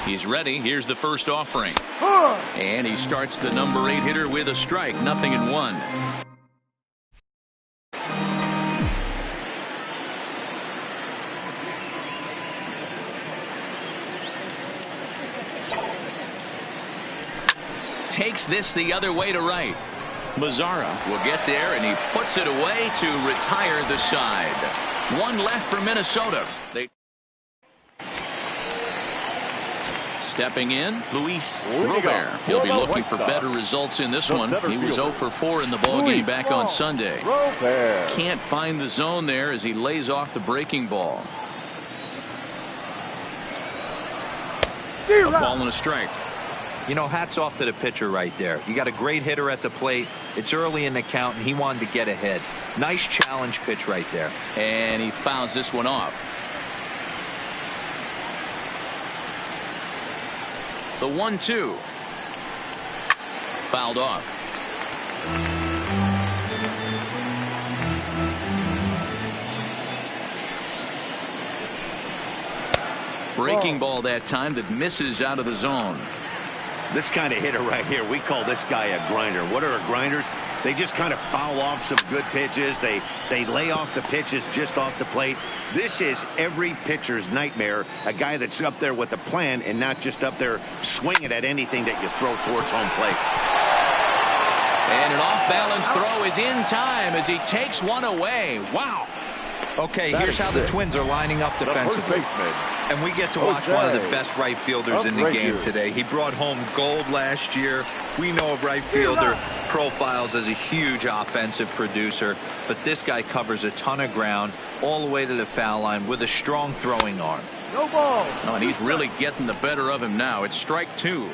He's ready. Here's the first offering. And he starts the number 8 hitter with a strike. 0-1. Takes this the other way to right. Mazzara will get there, and he puts it away to retire the side. One left for Minnesota. Stepping in, Luis Robert. He'll be looking for better results in this one. He was 0 for 4 in the ballgame back on Sunday. Can't find the zone there as he lays off the breaking ball. A ball and a strike. You know, hats off to the pitcher right there. You got a great hitter at the plate. It's early in the count, and he wanted to get ahead. Nice challenge pitch right there. And he fouls this one off. The 1-2. Fouled off. Breaking ball that time that misses out of the zone. This kind of hitter right here, we call this guy a grinder. What are grinders? They just kind of foul off some good pitches. They lay off the pitches just off the plate. This is every pitcher's nightmare, a guy that's up there with a plan and not just up there swinging at anything that you throw towards home plate. And an off-balance throw is in time as he takes one away. Wow. Okay, here's how the Twins are lining up defensively. And we get to watch one of the best right fielders in the game today. He brought home gold last year. We know a right fielder profiles as a huge offensive producer, but this guy covers a ton of ground all the way to the foul line with a strong throwing arm. No ball. Oh, and he's really getting the better of him now. It's strike 2.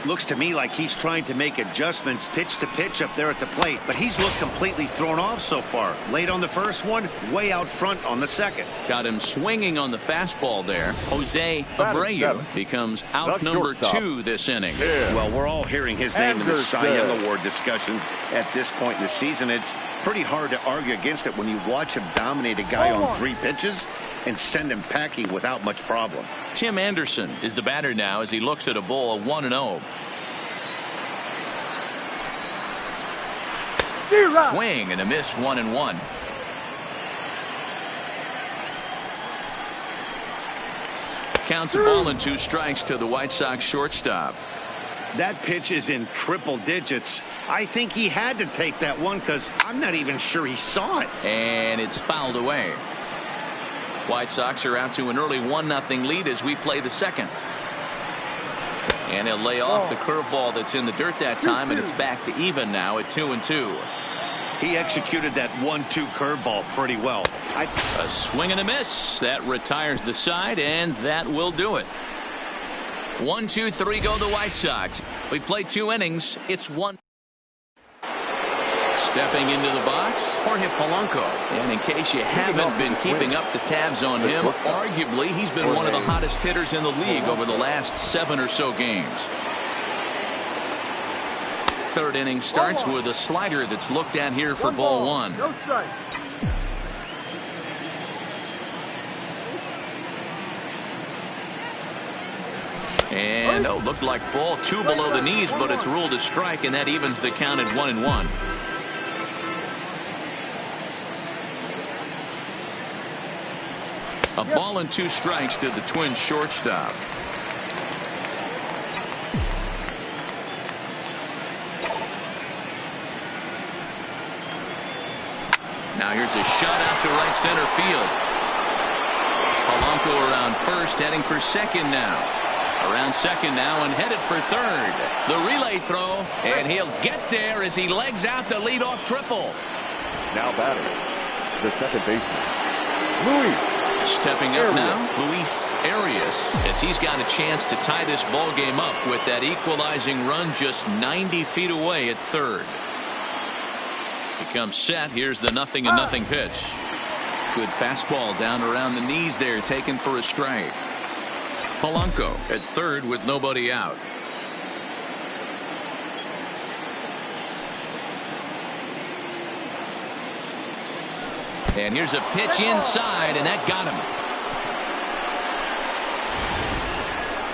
Looks to me like he's trying to make adjustments pitch to pitch up there at the plate, but he's looked completely thrown off so far. Late on the first one, way out front on the second. Got him swinging on the fastball there. Jose Abreu becomes out number 2 this inning. Well, we're all hearing his name in the Cy Young Award discussion at this point in the season. It's pretty hard to argue against it when you watch him dominate a guy on 3 pitches and send him packing without much problem. Tim Anderson is the batter now as he looks at a ball 1-0. Swing and a miss. 1-1. Counts a ball and 2 strikes to the White Sox shortstop. That pitch is in triple digits. I think he had to take that one because I'm not even sure he saw it. And it's fouled away. White Sox are out to an early 1-0 lead as we play the second. And he'll lay off the curveball that's in the dirt that time, and it's back to even now at 2-2. He executed that 1-2 curveball pretty well. A swing and a miss. That retires the side, and that will do it. 1, 2, 3 go the White Sox. We play 2 innings. It's 1. Stepping into the box, Jorge Polanco. And in case you haven't been keeping up the tabs on him, arguably he's been one of the hottest hitters in the league over the last 7 or so games. Third inning starts with a slider that's looked at here for ball 1. And looked like ball 2 below the knees, but it's ruled a strike, and that evens the count at 1-1. A ball and 2 strikes to the Twins shortstop. Now here's a shot out to right center field. Polanco around first, heading for second now. Around second now and headed for third. The relay throw, and he'll get there as he legs out the leadoff triple. Now batting, the second baseman, Luis. Stepping up now, Luis Arias, as he's got a chance to tie this ball game up with that equalizing run just 90 feet away at third. He comes set. Here's the 0-0 pitch. Good fastball down around the knees there, taken for a strike. Polanco at third with nobody out. And here's a pitch inside, and that got him.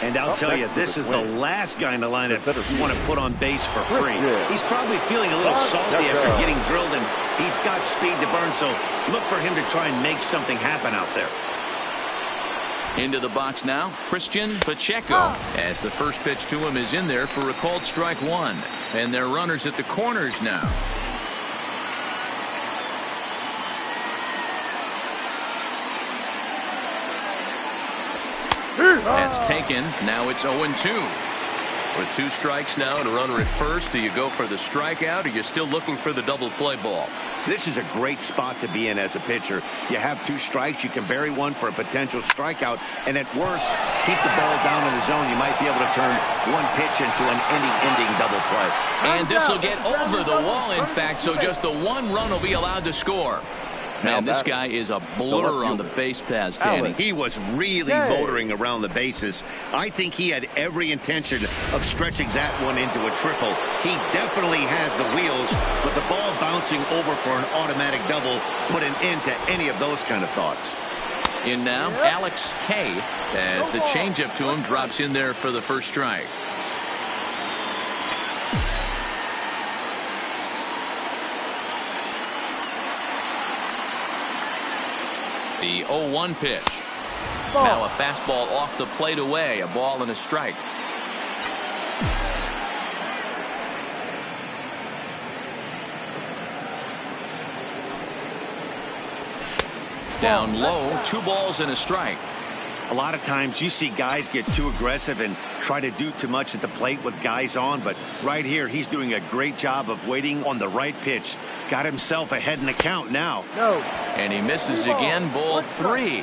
And I'll tell you, this is the last guy in the lineup you want to put on base for free. He's probably feeling a little salty after getting drilled, and he's got speed to burn, so look for him to try and make something happen out there. Into the box now, Christian Pacheco, as the first pitch to him is in there for a called strike one. And they're runners at the corners now. That's taken. Now it's 0-2. With 2 strikes now and a runner at first, do you go for the strikeout or are you still looking for the double play ball? This is a great spot to be in as a pitcher. You have 2 strikes. You can bury one for a potential strikeout. And at worst, keep the ball down in the zone. You might be able to turn one pitch into an inning-ending double play. And this will get over the wall, in fact, so just the 1 run will be allowed to score. Man, this guy is a blur on the base paths, Danny. He was really motoring around the bases. I think he had every intention of stretching that one into a triple. He definitely has the wheels, but the ball bouncing over for an automatic double put an end to any of those kind of thoughts. In now, Alex Hay, as the changeup to him drops in there for the first strike. The 0-1 pitch. Now a fastball off the plate away. A ball and a strike. Down low, 2 balls and a strike. A lot of times you see guys get too aggressive and try to do too much at the plate with guys on, but right here he's doing a great job of waiting on the right pitch. Got himself ahead in the count now. And he misses again, ball 3.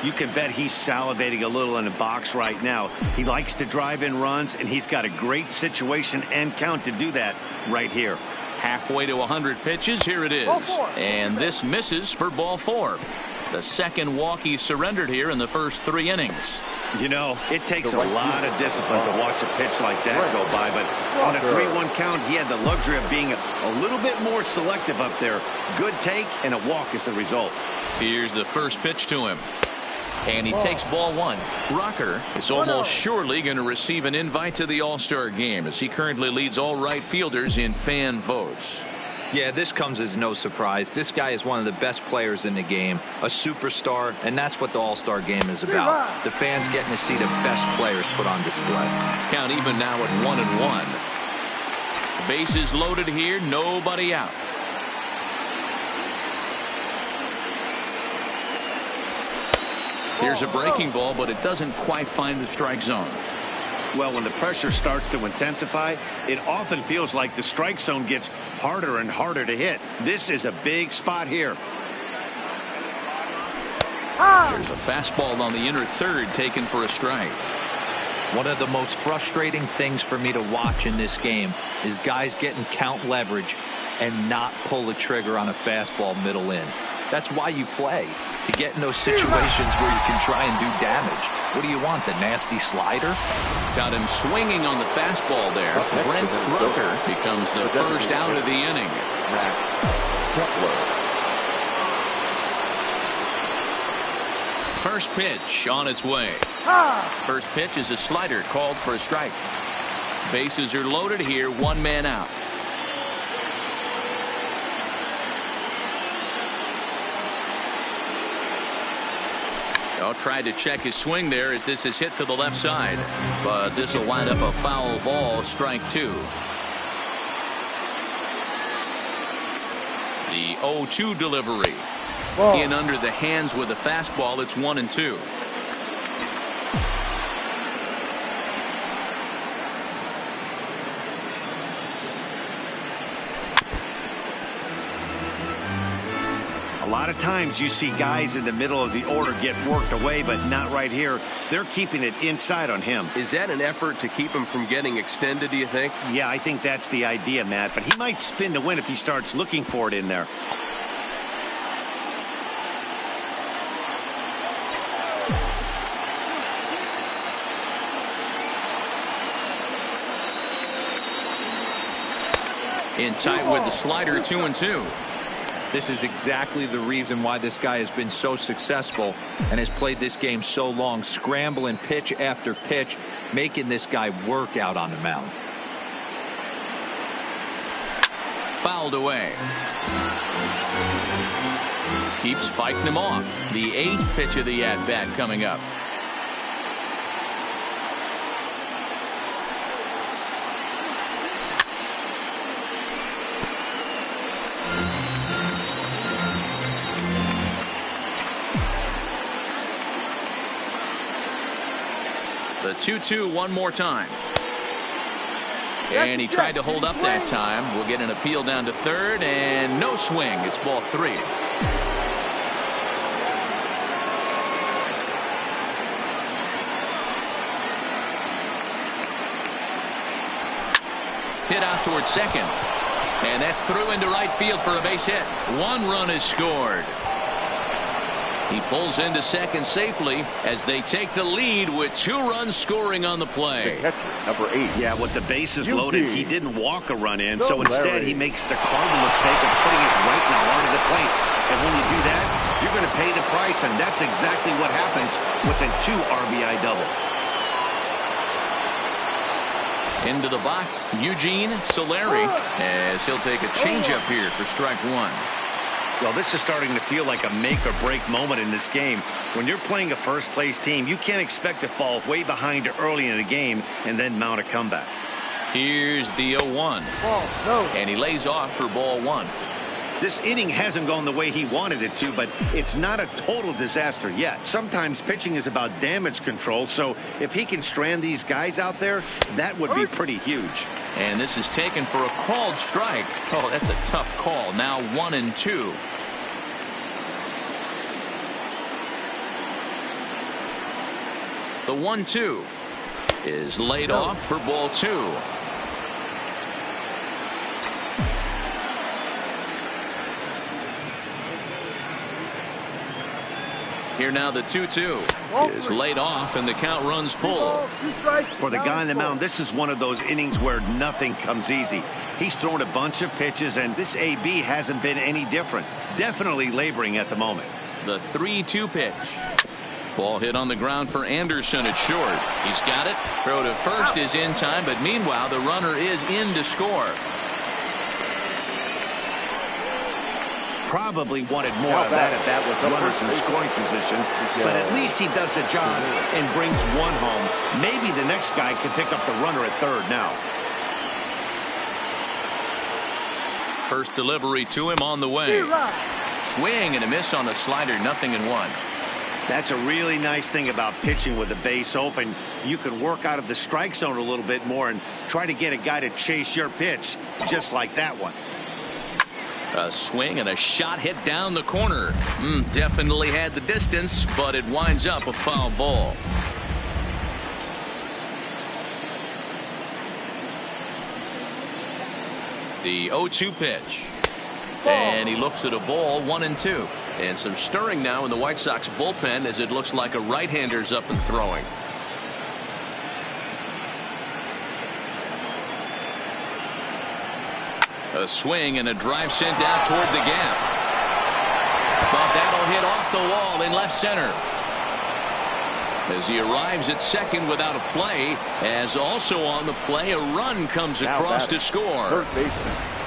You can bet he's salivating a little in the box right now. He likes to drive in runs, and he's got a great situation and count to do that right here. Halfway to 100 pitches, here it is. And this misses for ball 4. The second walk he surrendered here in the first 3 innings. You know, it takes a lot of discipline to watch a pitch like that go by, but on a 3-1 count, he had the luxury of being a little bit more selective up there. Good take, and a walk is the result. Here's the first pitch to him. And he takes ball 1. Rocker is almost surely going to receive an invite to the All-Star game, as he currently leads all right fielders in fan votes. Yeah, this comes as no surprise. This guy is one of the best players in the game, a superstar, and that's what the All-Star game is about. The fans getting to see the best players put on display. Count even now at 1-1. Bases loaded here, nobody out. Here's a breaking ball, but it doesn't quite find the strike zone. Well, when the pressure starts to intensify, it often feels like the strike zone gets harder and harder to hit. This is a big spot here. There's a fastball on the inner third taken for a strike. One of the most frustrating things for me to watch in this game is guys getting count leverage and not pull the trigger on a fastball middle in. That's why you play, to get in those situations where you can try and do damage. What do you want, the nasty slider? Got him swinging on the fastball there. Brent Rooker becomes the first out of the inning. First pitch on its way. First pitch is a slider called for a strike. Bases are loaded here, 1 man out. Tried to check his swing there as this is hit to the left side, but this will wind up a foul ball, strike 2. The 0-2 delivery. In under the hands with a fastball. It's 1-2. A lot of times you see guys in the middle of the order get worked away, but not right here. They're keeping it inside on him. Is that an effort to keep him from getting extended, do you think? Yeah, I think that's the idea, Matt, but he might spin to win if he starts looking for it in there. In tight with the slider, 2-2. This is exactly the reason why this guy has been so successful and has played this game so long, scrambling pitch after pitch, making this guy work out on the mound. Fouled away. Keeps fighting him off. The 8th pitch of the at-bat coming up. The 2-2 one more time. And he tried to hold up that time. We'll get an appeal down to third, and no swing. It's ball 3. Hit out towards second. And that's through into right field for a base hit. 1 run is scored. He pulls into second safely as they take the lead with 2 runs scoring on the play. The catcher, number 8. Yeah, with the bases loaded, he didn't walk a run in, so instead he makes the cardinal mistake of putting it right in the heart of the plate. And when you do that, you're going to pay the price, and that's exactly what happens with a 2 RBI double. Into the box, Eugene Solari, as he'll take a changeup here for strike 1. Well, this is starting to feel like a make-or-break moment in this game. When you're playing a first-place team, you can't expect to fall way behind early in the game and then mount a comeback. Here's the 0-1. And he lays off for ball 1. This inning hasn't gone the way he wanted it to, but it's not a total disaster yet. Sometimes pitching is about damage control, so if he can strand these guys out there, that would be pretty huge. And this is taken for a called strike. Oh, that's a tough call. Now 1-2. The 1-2 is laid off for ball 2. Here now the 2-2 is laid off and the count runs full. For the guy on the mound, this is one of those innings where nothing comes easy. He's thrown a bunch of pitches, and this AB hasn't been any different. Definitely laboring at the moment. The 3-2 pitch. Ball hit on the ground for Anderson at short. He's got it. Throw to first is in time, but meanwhile the runner is in to score. Probably wanted more of that at bat with runners in scoring position, but at least he does the job and brings 1 home. Maybe the next guy can pick up the runner at third now. First delivery to him on the way. Swing and a miss on the slider, 0-1. That's a really nice thing about pitching with the base open. You can work out of the strike zone a little bit more and try to get a guy to chase your pitch, just like that one. A swing and a shot hit down the corner. Definitely had the distance, but it winds up a foul ball. The 0-2 pitch. And he looks at a ball, 1-2. And some stirring now in the White Sox bullpen as it looks like a right-hander's up and throwing. A swing and a drive sent out toward the gap. But that'll hit off the wall in left center. As he arrives at second without a play, as also on the play, a run comes across to score.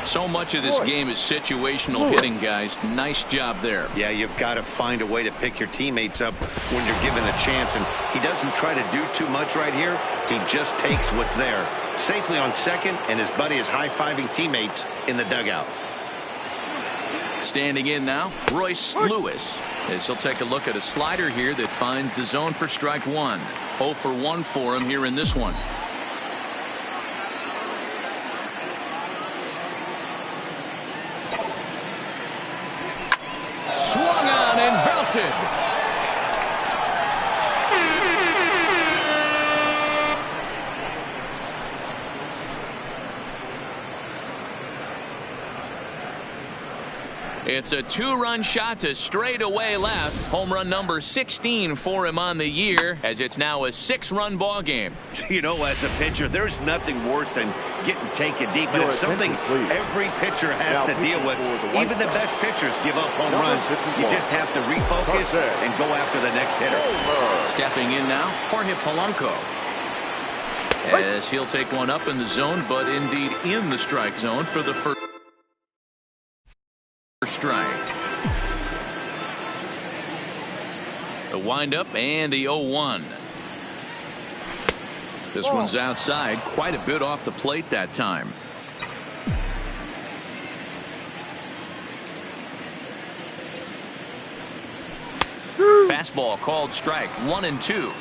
So much of this game is situational hitting, guys. Nice job there. Yeah, you've got to find a way to pick your teammates up when you're given the chance, and he doesn't try to do too much right here. He just takes what's there. Safely on second, and his buddy is high-fiving teammates in the dugout. Standing in now, Royce Lewis, as he'll take a look at a slider here that finds the zone for strike 1. 0 for 1 for him here in this one. Swung on and belted. It's a 2-run shot to straightaway left. Home run number 16 for him on the year, as it's now a 6-run ball game. You know, as a pitcher, there's nothing worse than getting taken deep, but it's something every pitcher has to deal with. Even the best pitchers give up home runs. You just have to refocus and go after the next hitter. Stepping in now, Jorge Polanco. As he'll take one up in the zone, but indeed in the strike zone for the first strike. A windup and the 0-1. This one's outside, quite a bit off the plate that time. Fastball called strike, 1-2.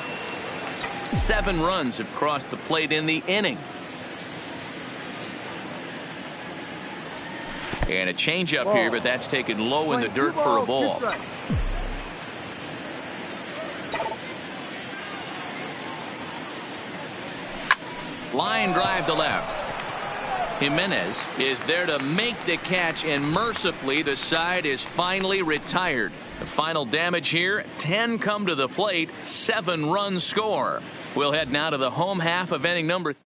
7 runs have crossed the plate in the inning. And a changeup here, but that's taken low in the dirt for a ball. Line drive to left. Jimenez is there to make the catch, and mercifully the side is finally retired. The final damage here, 10 come to the plate, 7 runs score. We'll head now to the home half of inning number 3.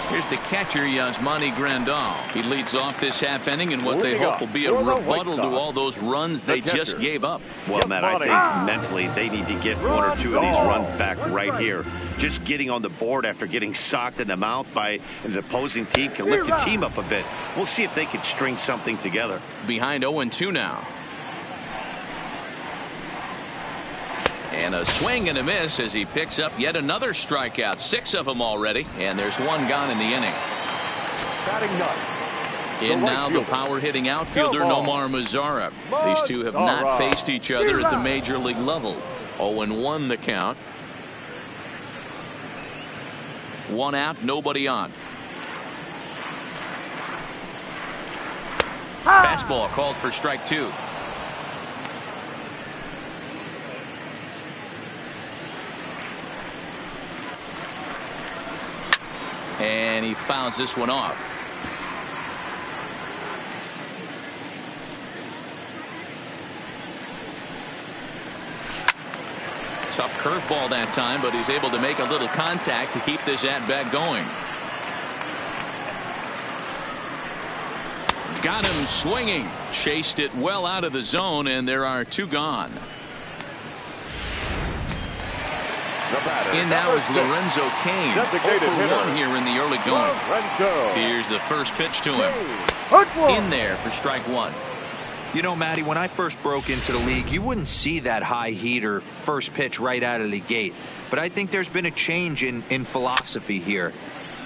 Here's the catcher, Yasmani Grandal. He leads off this half inning in what they hope will be a rebuttal to all those runs they just gave up. Well, Matt, I think mentally they need to get 1 or 2 of these runs back right here. Just getting on the board after getting socked in the mouth by an opposing team can lift the team up a bit. We'll see if they can string something together. Behind 0-2 now. And a swing and a miss as he picks up yet another strikeout. 6 of them already, and there's 1 gone in the inning. In now the power-hitting outfielder Nomar Mazara. These two have not faced each other at the major league level. 0-1 the count. 1 out, nobody on. Fastball called for strike 2. And he fouls this one off. Tough curveball that time, but he's able to make a little contact to keep this at-bat going. Got him swinging. Chased it well out of the zone, and there are 2 gone. In now is Lorenzo Cain. 0 for 1 here in the early going. Here's the first pitch to him. In there for strike 1. You know, Matty, when I first broke into the league, you wouldn't see that high heater first pitch right out of the gate. But I think there's been a change in philosophy here.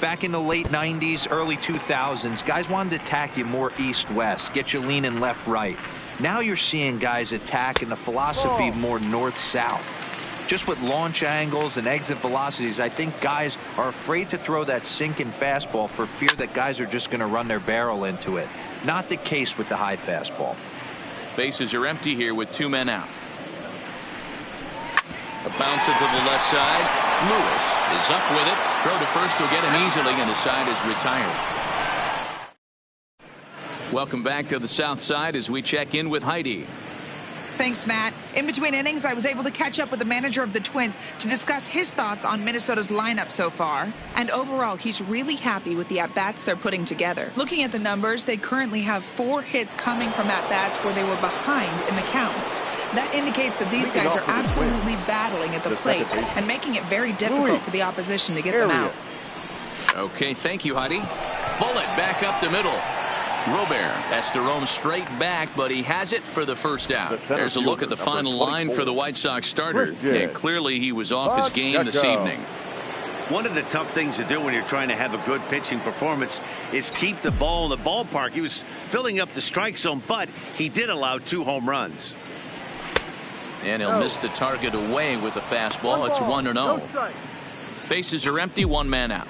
Back in the late 90s, early 2000s, guys wanted to attack you more east-west, get you leaning left-right. Now you're seeing guys attack in the philosophy more north-south. Just with launch angles and exit velocities, I think guys are afraid to throw that sinking fastball for fear that guys are just going to run their barrel into it. Not the case with the high fastball. Bases are empty here with 2 men out. A bouncer to the left side. Lewis is up with it. Throw to first will get him easily, and the side is retired. Welcome back to the south side as we check in with Heidi. Thanks, Matt. In between innings, I was able to catch up with the manager of the Twins to discuss his thoughts on Minnesota's lineup so far. And overall, he's really happy with the at-bats they're putting together. Looking at the numbers, they currently have 4 hits coming from at-bats where they were behind in the count. That indicates that these guys are absolutely battling at the plate and making it very difficult for the opposition to get them out. Okay, thank you, Heidi. Bullet back up the middle. Robert has to roam straight back, but he has it for the first out. There's a look at the final line for the White Sox starter. And clearly he was off his game this evening. One of the tough things to do when you're trying to have a good pitching performance is keep the ball in the ballpark. He was filling up the strike zone, but he did allow 2 home runs. And he'll miss the target away with the fastball. It's 1-0. Bases are empty, 1 man out.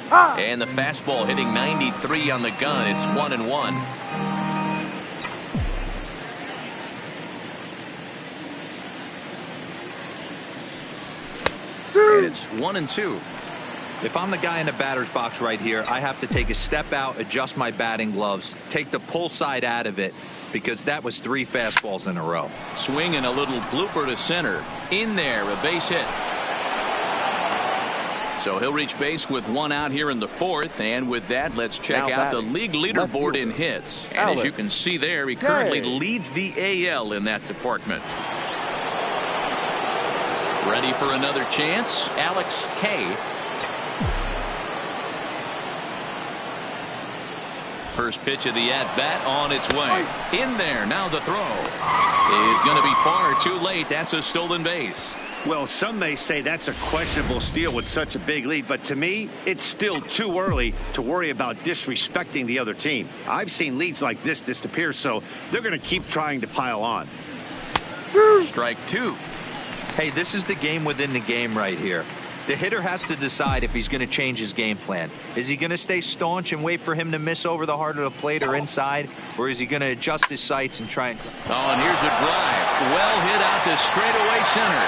And the fastball hitting 93 on the gun. It's 1-1. And it's 1-2. If I'm the guy in the batter's box right here, I have to take a step out, adjust my batting gloves, take the pull side out of it, because that was 3 fastballs in a row. Swing and a little blooper to center. In there, a base hit. So he'll reach base with 1 out here in the 4th, and with that, let's check out the league leaderboard in hits. And as you can see there, he currently leads the AL in that department. Ready for another chance, Alex K. First pitch of the at-bat on its way. In there, now the throw is going to be far too late. That's a stolen base. Well, some may say that's a questionable steal with such a big lead, but to me, it's still too early to worry about disrespecting the other team. I've seen leads like this disappear, so they're going to keep trying to pile on. Strike 2. Hey, this is the game within the game right here. The hitter has to decide if he's going to change his game plan. Is he going to stay staunch and wait for him to miss over the heart of the plate or inside, or is he going to adjust his sights and try and... Oh, and here's a drive. Well hit out to straightaway center.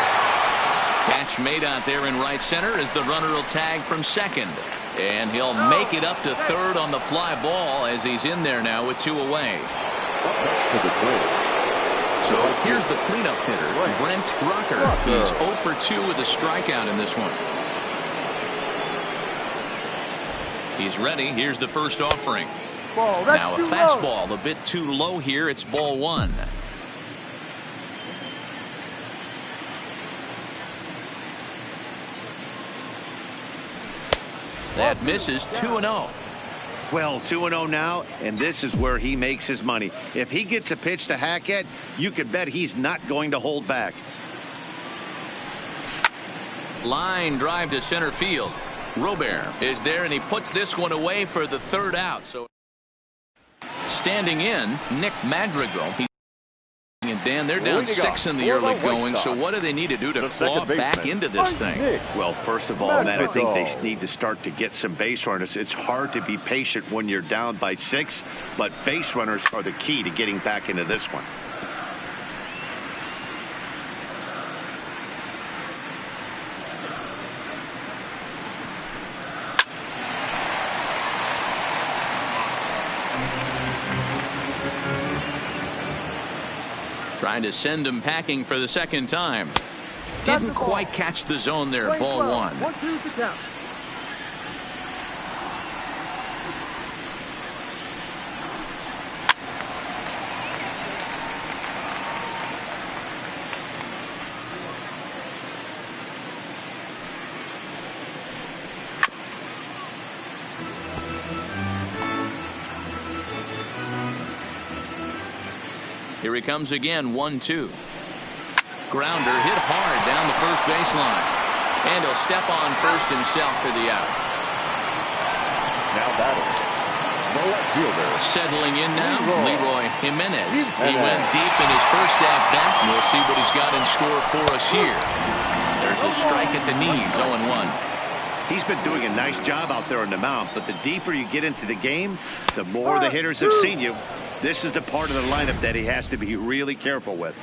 Catch made out there in right center as the runner will tag from second. And he'll make it up to third on the fly ball as he's in there now with 2 away. So here's the cleanup hitter, Brent Rucker. He's 0 for 2 with a strikeout in this one. He's ready. Here's the first offering. Now a fastball a bit too low here. It's ball 1. That misses. 2-0. Well, 2-0 now, and this is where he makes his money. If he gets a pitch to hack at, you can bet he's not going to hold back. Line drive to center field. Robert is there, and he puts this one away for the 3rd out. So standing in, Nick Madrigal. And Dan, they're down 6 in the early going, so what do they need to do to claw back into this thing? Well, first of all, Matt, I think they need to start to get some base runners. It's hard to be patient when you're down by 6, but base runners are the key to getting back into this one. Trying to send him packing for the 2nd time. Didn't quite catch the zone there. Ball 1. 1-2 to count. Here he comes again. 1-2. Grounder hit hard down the first baseline. And he'll step on first himself for the out. Now batting, the left fielder. Settling in now, Leroy Jimenez. He went deep in his first at-bat. We'll see what he's got in store for us here. There's a strike at the knees. 0-1. He's been doing a nice job out there on the mound, but the deeper you get into the game, the more the hitters have seen you. This is the part of the lineup that he has to be really careful with.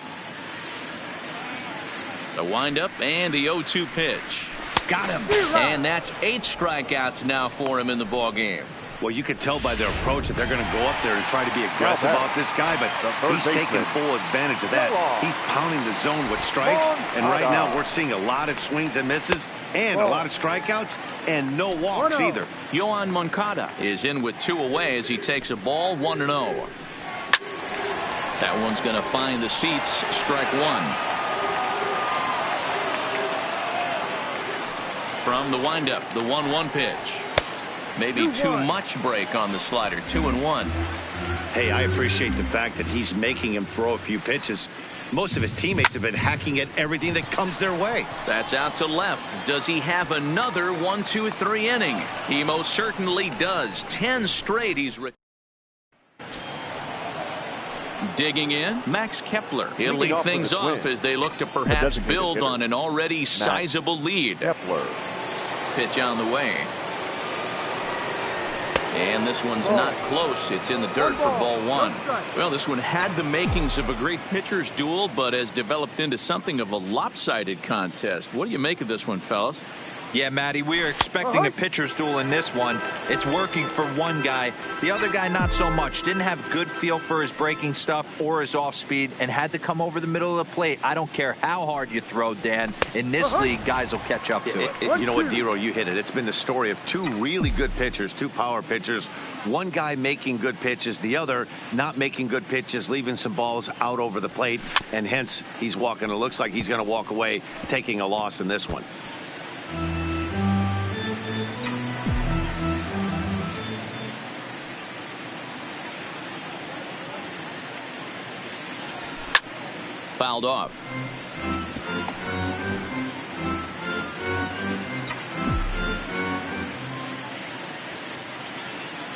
The windup and the 0-2 pitch. Got him. And that's 8 strikeouts now for him in the ball game. Well, you can tell by their approach that they're going to go up there and try to be aggressive off this guy, but he's taking full advantage of that. He's pounding the zone with strikes, and right now we're seeing a lot of swings and misses and a lot of strikeouts and no walks either. Yohan Moncada is in with 2 away as he takes a ball. 1-0. That one's going to find the seats. Strike 1. From the windup, the 1-1 pitch. Maybe too much break on the slider. 2-1. Hey, I appreciate the fact that he's making him throw a few pitches. Most of his teammates have been hacking at everything that comes their way. That's out to left. Does he have another 1-2-3 inning? He most certainly does. 10 straight he's digging in, Max Kepler. He'll lead things off as they look to perhaps build on an already sizable lead. Kepler. Pitch on the way. And this one's not close. It's in the dirt for ball 1. Well, this one had the makings of a great pitcher's duel, but has developed into something of a lopsided contest. What do you make of this one, fellas? Yeah, Matty, we are expecting a pitcher's duel in this one. It's working for one guy. The other guy, not so much. Didn't have good feel for his breaking stuff or his off speed and had to come over the middle of the plate. I don't care how hard you throw, Dan. In this league, guys will catch up to it. You know what, D-Row, you hit it. It's been the story of two really good pitchers, two power pitchers. One guy making good pitches, the other not making good pitches, leaving some balls out over the plate, and hence he's walking. It looks like he's going to walk away taking a loss in this one. Fouled off.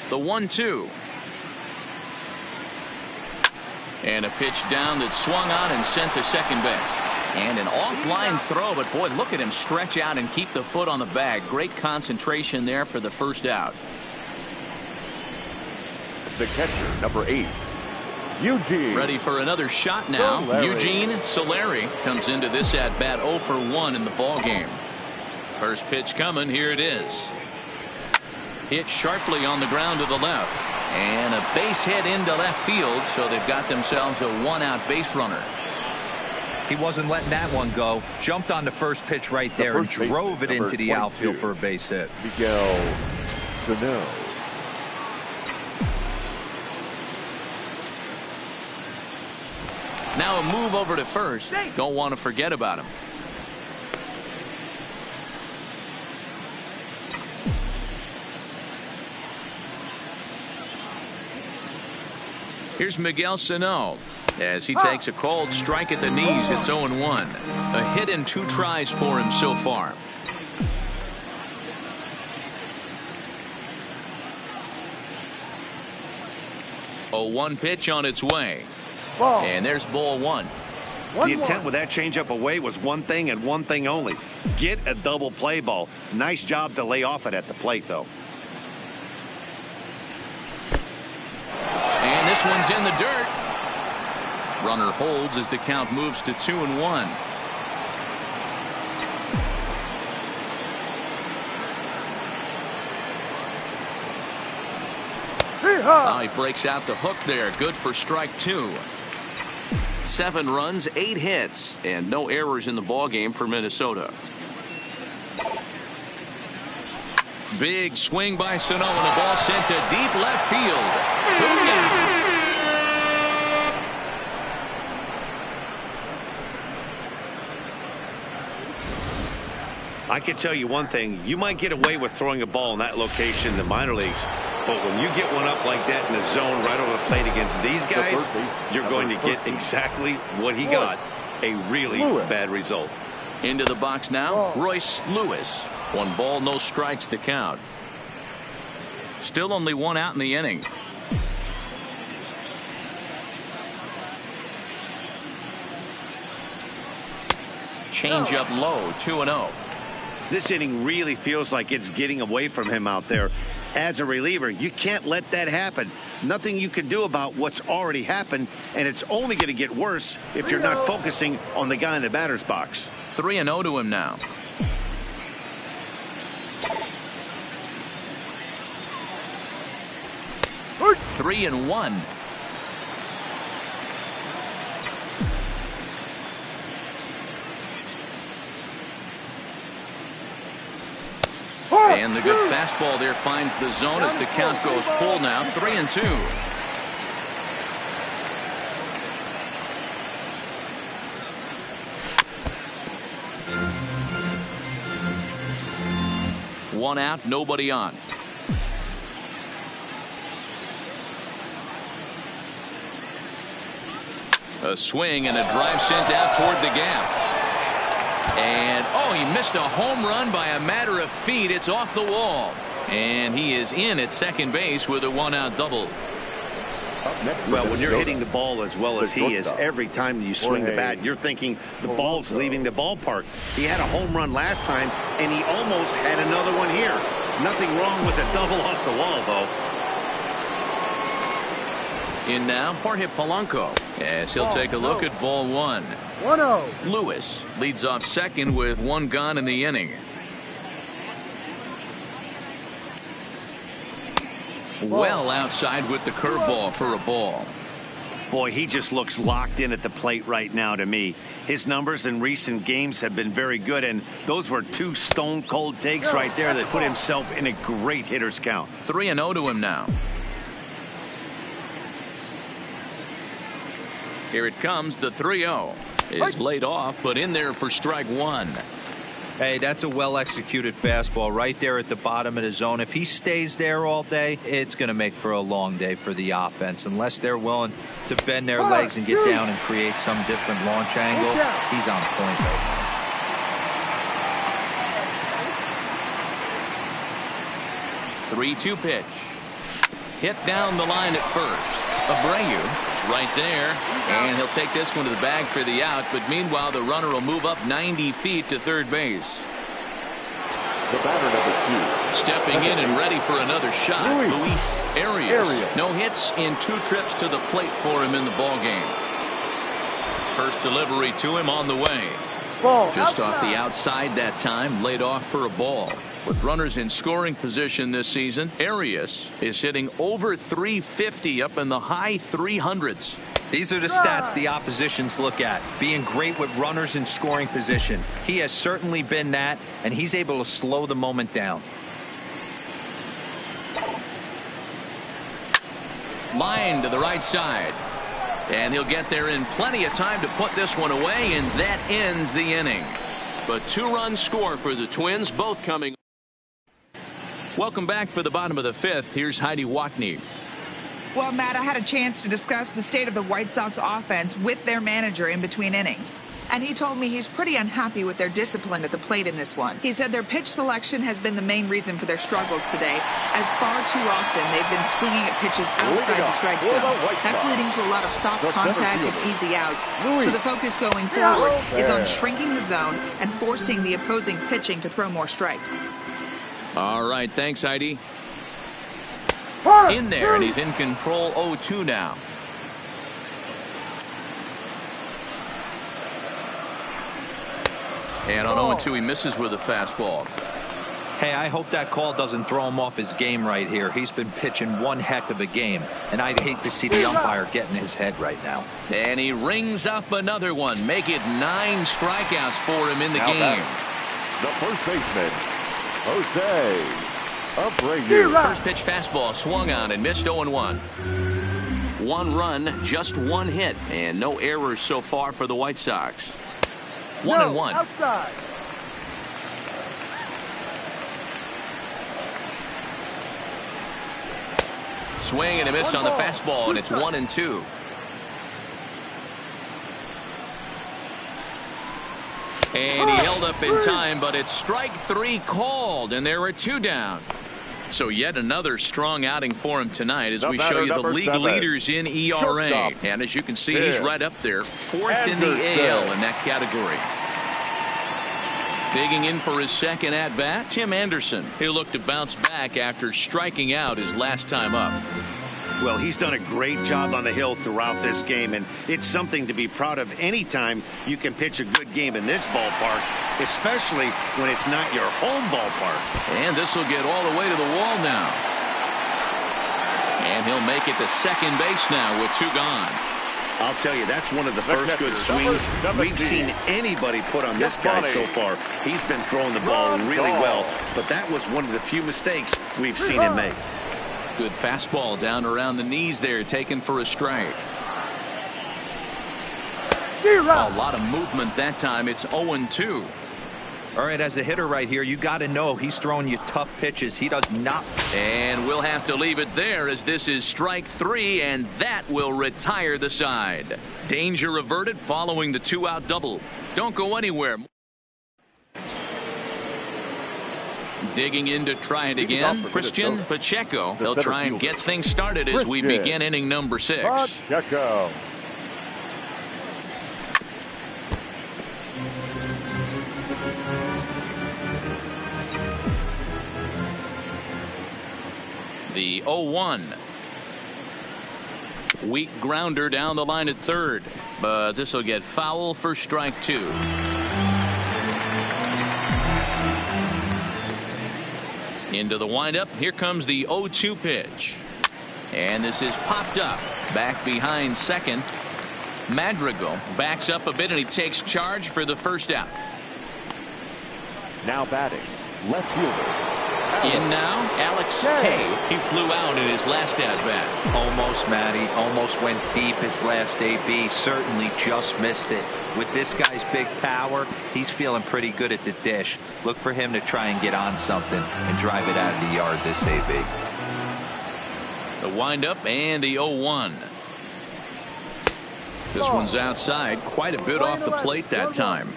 The 1-2. And a pitch down that swung on and sent to second base. And an offline throw, but boy, look at him stretch out and keep the foot on the bag. Great concentration there for the first out. The catcher, number 8. Eugene. Ready for another shot now. Solari. Eugene Solari comes into this at bat 0 for 1 in the ball game. First pitch coming. Here it is. Hit sharply on the ground to the left. And a base hit into left field, so they've got themselves a one-out base runner. He wasn't letting that one go. Jumped on the first pitch right there and drove it into the outfield for a base hit. Miguel Sano. Now a move over to first. Don't want to forget about him. Here's Miguel Sano as he takes a cold strike at the knees. It's 0-1. A hit and 2 tries for him so far. A 1 pitch on its way. And there's ball 1. The intent with that changeup away was one thing and one thing only. Get a double play ball. Nice job to lay off it at the plate, though. And this one's in the dirt. Runner holds as the count moves to 2-1. He breaks out the hook there. Good for strike 2. 7 runs, 8 hits, and no errors in the ball game for Minnesota. Big swing by Sano, and the ball sent to deep left field. Booyah! I can tell you one thing. You might get away with throwing a ball in that location in the minor leagues. But when you get one up like that in the zone right over the plate against these guys, you're going to get exactly what he got. A really bad result. Into the box now, Royce Lewis. 1 ball, no strikes to count. Still only 1 out in the inning. Change up low, 2-0. This inning really feels like it's getting away from him out there. As a reliever, you can't let that happen. Nothing you can do about what's already happened, and it's only going to get worse if you're not focusing on the guy in the batter's box. 3-0 to him now. Push. 3-1. And the good fastball there finds the zone as the count goes full now. 3-2. One out, nobody on. A swing and a drive sent out toward the gap. And, oh, he missed a home run by a matter of feet. It's off the wall. And he is in at second base with a 1-out double. Well, when you're hitting the ball as well as he is, every time you swing the bat, you're thinking the ball's leaving the ballpark. He had a home run last time, and he almost had another one here. Nothing wrong with a double off the wall, though. In now, Jorge Polanco, as he'll take a look at ball 1. 1-0. Lewis leads off second with 1 gone in the inning. well outside with the curveball for a ball. Boy, he just looks locked in at the plate right now to me. His numbers in recent games have been very good, and those were two stone-cold takes right there that put himself in a great hitter's count. 3-0 to him now. Here it comes, the 3-0. Is laid off, but in there for strike one. Hey, that's a well-executed fastball right there at the bottom of the zone. If he stays there all day, it's going to make for a long day for the offense. Unless they're willing to bend their legs and get down and create some different launch angle, he's on point right now. 3-2 pitch. Hit down the line at first. Abreu right there, and he'll take this one to the bag for the out, but meanwhile the runner will move up 90 feet to third base. The batter, number 2. Stepping in and ready for another shot, Luis Arias. No hits in 2 trips to the plate for him in the ball game. First delivery to him on the way. Just off the outside that time, laid off for a ball. With runners in scoring position this season, Arias is hitting over 350 up in the high 300s. These are the stats the oppositions look at. Being great with runners in scoring position. He has certainly been that, and he's able to slow the moment down. Line to the right side. And he'll get there in plenty of time to put this one away, and that ends the inning. But 2-run score for the Twins, both coming. Welcome back for the bottom of the 5th. Here's Heidi Watney. Well, Matt, I had a chance to discuss the state of the White Sox offense with their manager in between innings. And he told me he's pretty unhappy with their discipline at the plate in this one. He said their pitch selection has been the main reason for their struggles today, as far too often they've been swinging at pitches outside the strike zone. That's leading to a lot of soft contact and easy outs. So the focus going forward is on shrinking the zone and forcing the opposing pitching to throw more strikes. All right, thanks, Heidi. In there, and he's in control. 0-2 now. And on 0-2, he misses with a fastball. Hey, I hope that call doesn't throw him off his game right here. He's been pitching one heck of a game, and I'd hate to see the umpire get in his head right now. And he rings up another one. Make it 9 strikeouts for him in the game. The first baseman, Jose Abreu. First pitch fastball swung on and missed. 0-1. 1 run, just 1 hit, and no errors so far for the White Sox. 1-1. Outside. Swing and a miss on the fastball, and it's 1-2. And he held up in time, but it's strike 3 called, and there are 2 down. So yet another strong outing for him tonight as we show you the league leaders in ERA. And as you can see, he's right up there, 4th in the AL in that category. Digging in for his second at-bat, Tim Anderson. He'll look to bounce back after striking out his last time up. Well, he's done a great job on the hill throughout this game, and it's something to be proud of anytime you can pitch a good game in this ballpark, especially when it's not your home ballpark. And this will get all the way to the wall now. And he'll make it to second base now with 2 gone. I'll tell you, that's one of the first good swings we've seen anybody put on this guy so far. He's been throwing the ball really well, but that was one of the few mistakes we've seen him make. Good fastball down around the knees there, taken for a strike. A lot of movement that time. It's 0-2. All right, as a hitter right here, you got to know he's throwing you tough pitches. He does not. And we'll have to leave it there as this is strike 3, and that will retire the side. Danger averted following the 2-out double. Don't go anywhere. Digging in to try it again, Christian Pacheco. They'll try and get things started as we begin inning number 6. Pacheco. The 0-1. Weak grounder down the line at third, but this will get foul for strike 2. Into the windup. Here comes the 0-2 pitch. And this is popped up. Back behind second. Madrigal backs up a bit, and he takes charge for the first out. Now batting, left fielder. In now, Alex K. He flew out in his last at-bat. Almost, Matty. Almost went deep his last AB. Certainly just missed it. With this guy's big power, he's feeling pretty good at the dish. Look for him to try and get on something and drive it out of the yard this AB. The windup and the 0-1. This one's outside, quite a bit off the plate that time.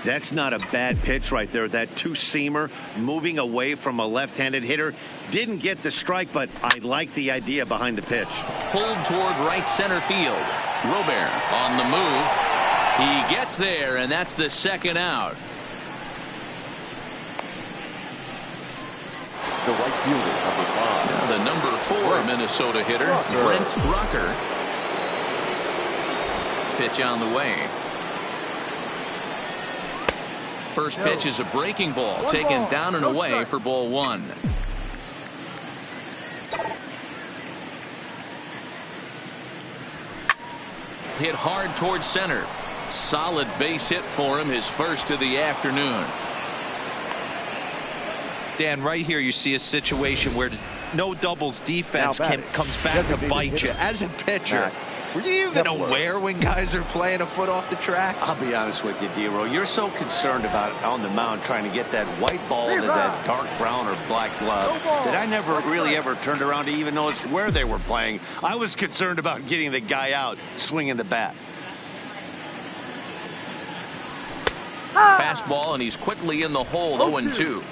That's not a bad pitch right there. That two-seamer moving away from a left-handed hitter. Didn't get the strike, but I like the idea behind the pitch. Pulled toward right center field. Robert on the move. He gets there, and that's the second out. The right fielder, number 5. Now the number 4 Minnesota hitter, Brent Rucker. Pitch on the way. First pitch is a breaking ball, taken down and away for ball 1. Hit hard towards center. Solid base hit for him, his first of the afternoon. Dan, right here you see a situation where no doubles defense comes back to bite you. As a pitcher, were you even aware when guys are playing a foot off the track? I'll be honest with you, D-Row. You're so concerned about on the mound trying to get that white ball into that dark brown or black glove that I never really ever turned around to even notice where they were playing. I was concerned about getting the guy out swinging the bat. Fastball, and he's quickly in the hole, 0-2.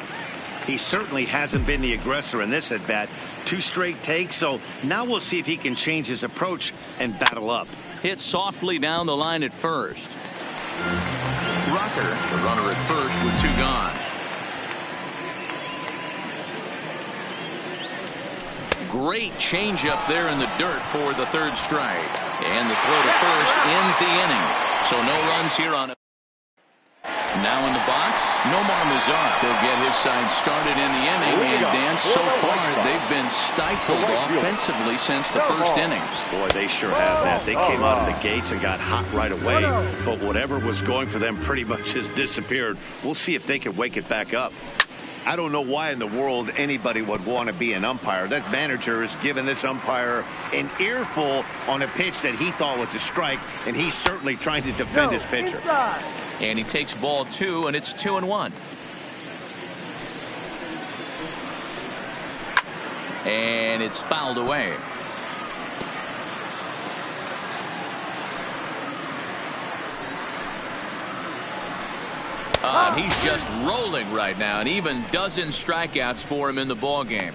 He certainly hasn't been the aggressor in this at-bat. 2 straight takes, so now we'll see if he can change his approach and battle up. Hit softly down the line at first. Rucker, the runner at first with 2 gone. Great changeup there in the dirt for the 3rd strike. And the throw to first ends the inning. So no runs here on it. Now in the box, Nomar Mazar. He'll get his side started in the inning, and Dan, so far they've been stifled offensively since the first inning. Boy, they sure have that. They came out of the gates and got hot right away, but whatever was going for them pretty much has disappeared. We'll see if they can wake it back up. I don't know why in the world anybody would want to be an umpire. That manager has given this umpire an earful on a pitch that he thought was a strike, and he's certainly trying to defend his pitcher. And he takes ball 2, and it's 2-1. And it's fouled away. He's just rolling right now, and even dozen strikeouts for him in the ball game.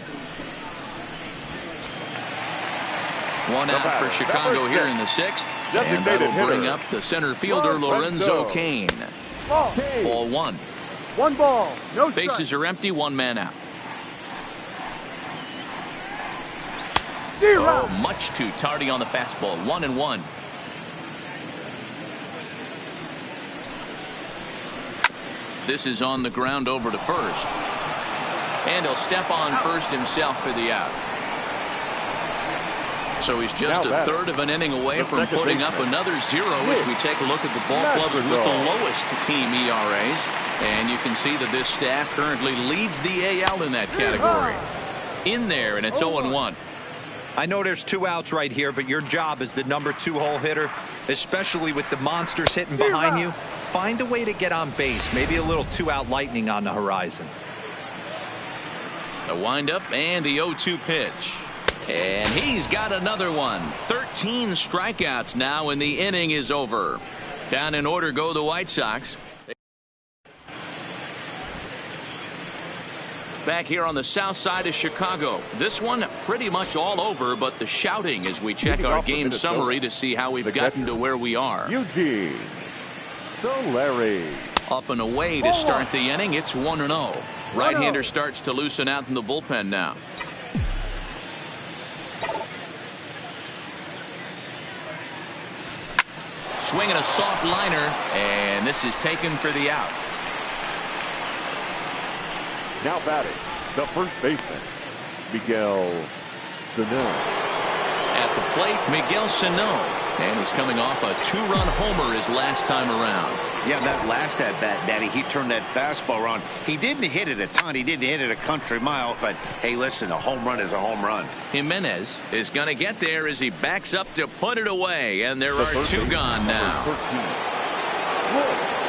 1 out for Chicago here in the 6th, and that'll bring up the center fielder Lorenzo Cain. Ball 1. 1 ball, no strike. Bases are empty, 1 man out. Much too tardy on the fastball. 1-1. This is on the ground over to first. And he'll step on first himself for the out. So he's just a third of an inning away from putting up another 0 as we take a look at the ball clubs with the lowest team ERAs. And you can see that this staff currently leads the AL in that category. In there, and it's 0-1. I know there's 2 outs right here, but your job as the number 2 hole hitter, especially with the monsters hitting behind you, find a way to get on base. Maybe a little 2-out lightning on the horizon. The windup and the 0-2 pitch. And he's got another one. 13 strikeouts now, and the inning is over. Down in order go the White Sox. Back here on the south side of Chicago. This one pretty much all over, but the shouting as we check our game summary to see how we've gotten to where we are. Eugene Solari. Up and away to start the inning. It's 1-0. Right-hander starts to loosen out in the bullpen now. Swinging a soft liner, and this is taken for the out. Now batting, the first baseman, Miguel Sano. At the plate, Miguel Sano. And he's coming off a 2-run homer his last time around. Yeah, that last at-bat, Daddy, he turned that fastball around. He didn't hit it a ton. He didn't hit it a country mile. But, hey, listen, a home run is a home run. Jimenez is going to get there as he backs up to put it away. And there are 2 gone now.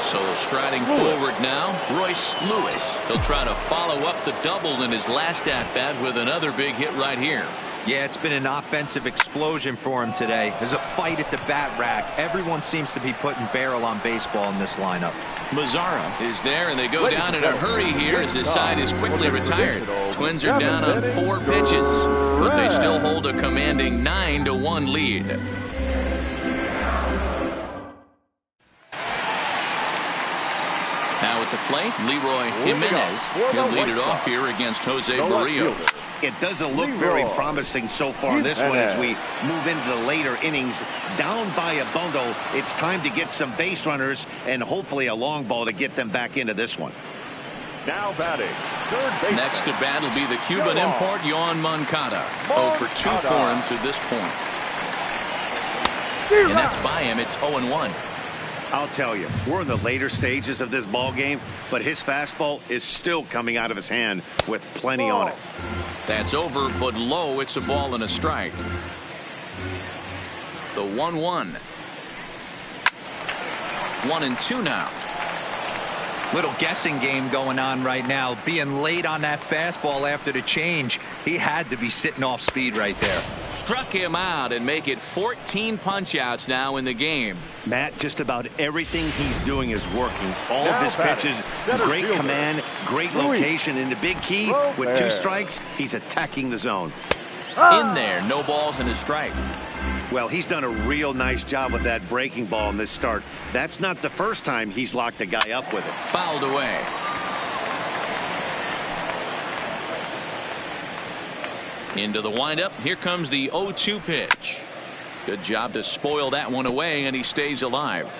So striding forward now, Royce Lewis. He'll try to follow up the double in his last at-bat with another big hit right here. Yeah, it's been an offensive explosion for him today. There's a fight at the bat rack. Everyone seems to be putting barrel on baseball in this lineup. Mazzara is there, and they go down in a hurry here as his side is quickly retired. Twins are down on 4 pitches, but they still hold a commanding 9-1 lead. Now at the plate, Leroy Jimenez. He'll lead it off here against Jose Barrios. It doesn't look very promising so far in this one as we move into the later innings. Down by a bundle, it's time to get some base runners and hopefully a long ball to get them back into this one. Now batting, third baseman. Next to bat will be the Cuban import, Yoan Moncada. 0 for 2 for him to this point. And that's by him. It's 0-1. I'll tell you, we're in the later stages of this ball game, but his fastball is still coming out of his hand with plenty on it. That's over, but low. It's a ball and a strike. The 1-1. 1-2 now. Little guessing game going on right now. Being late on that fastball after the change. He had to be sitting off speed right there. Struck him out and make it 14 punch-outs now in the game. Matt, just about everything he's doing is working. All of his pitches, great command, great location, and the big key, with 2 strikes, he's attacking the zone. In there, no balls and a strike. Well, he's done a real nice job with that breaking ball in this start. That's not the first time he's locked a guy up with it. Fouled away. Into the windup. Here comes the 0-2 pitch. Good job to spoil that one away, and he stays alive.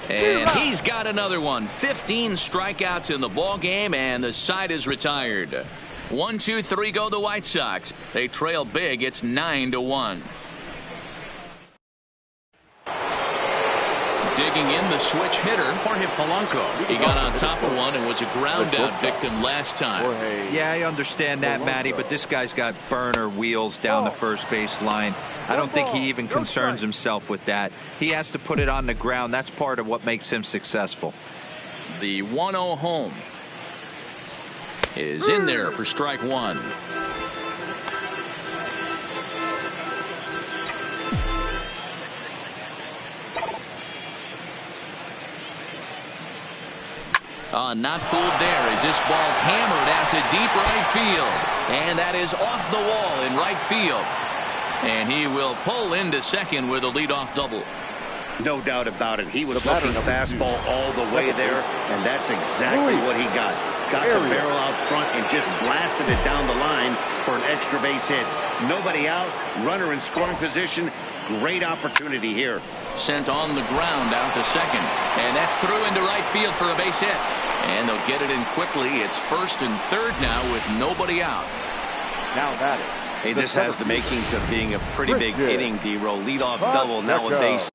And he's got another one. 15 strikeouts in the ball game, and the side is retired. 1, 2, 3 go the White Sox. They trail big. It's 9-1. Digging in the switch hitter, Jorge Polanco. He got on top of one and was a ground out victim last time. Yeah, I understand that, Matty, but this guy's got burner wheels down the first base line. I don't think he even concerns himself with that. He has to put it on the ground. That's part of what makes him successful. The 1-0 home is in there for strike 1. Not fooled there as this ball's hammered out to deep right field. And that is off the wall in right field. And he will pull into second with a leadoff double. No doubt about it. He was looking fastball all the way there, and that's exactly what he got. Got the barrel out front and just blasted it down the line for an extra base hit. Nobody out, runner in scoring position. Great opportunity here. Sent on the ground out to second. And that's through into right field for a base hit. And they'll get it in quickly. It's first and third now with nobody out. Now batting. Hey, this has the makings of being a pretty big inning, D-roll. Leadoff double, now a base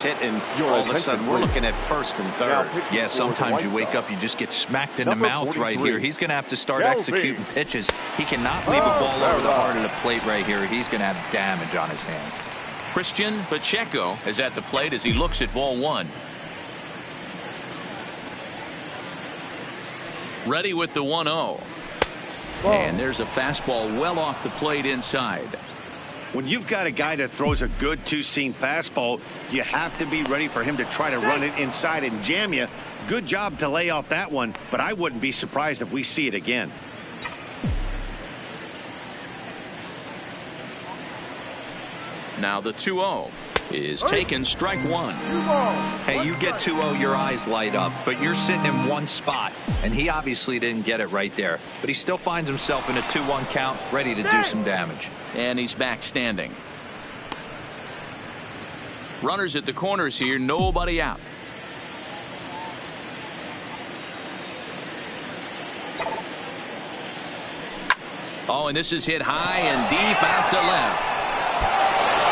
hit, and all of a sudden we're looking at first and third. Yeah, sometimes you wake up, you just get smacked in the mouth right here. He's going to have to start executing pitches. He cannot leave a ball over the heart of the plate right here. He's going to have damage on his hands. Christian Pacheco is at the plate as he looks at ball 1. Ready with the 1-0. And there's a fastball well off the plate inside. When you've got a guy that throws a good two-seam fastball, you have to be ready for him to try to run it inside and jam you. Good job to lay off that one, but I wouldn't be surprised if we see it again. Now the 2-0 is taken, strike 1. Hey, you get 2-0, your eyes light up, but you're sitting in one spot, and he obviously didn't get it right there. But he still finds himself in a 2-1 count, ready to do some damage. And he's back standing. Runners at the corners here, nobody out. Oh, and this is hit high and deep out to left.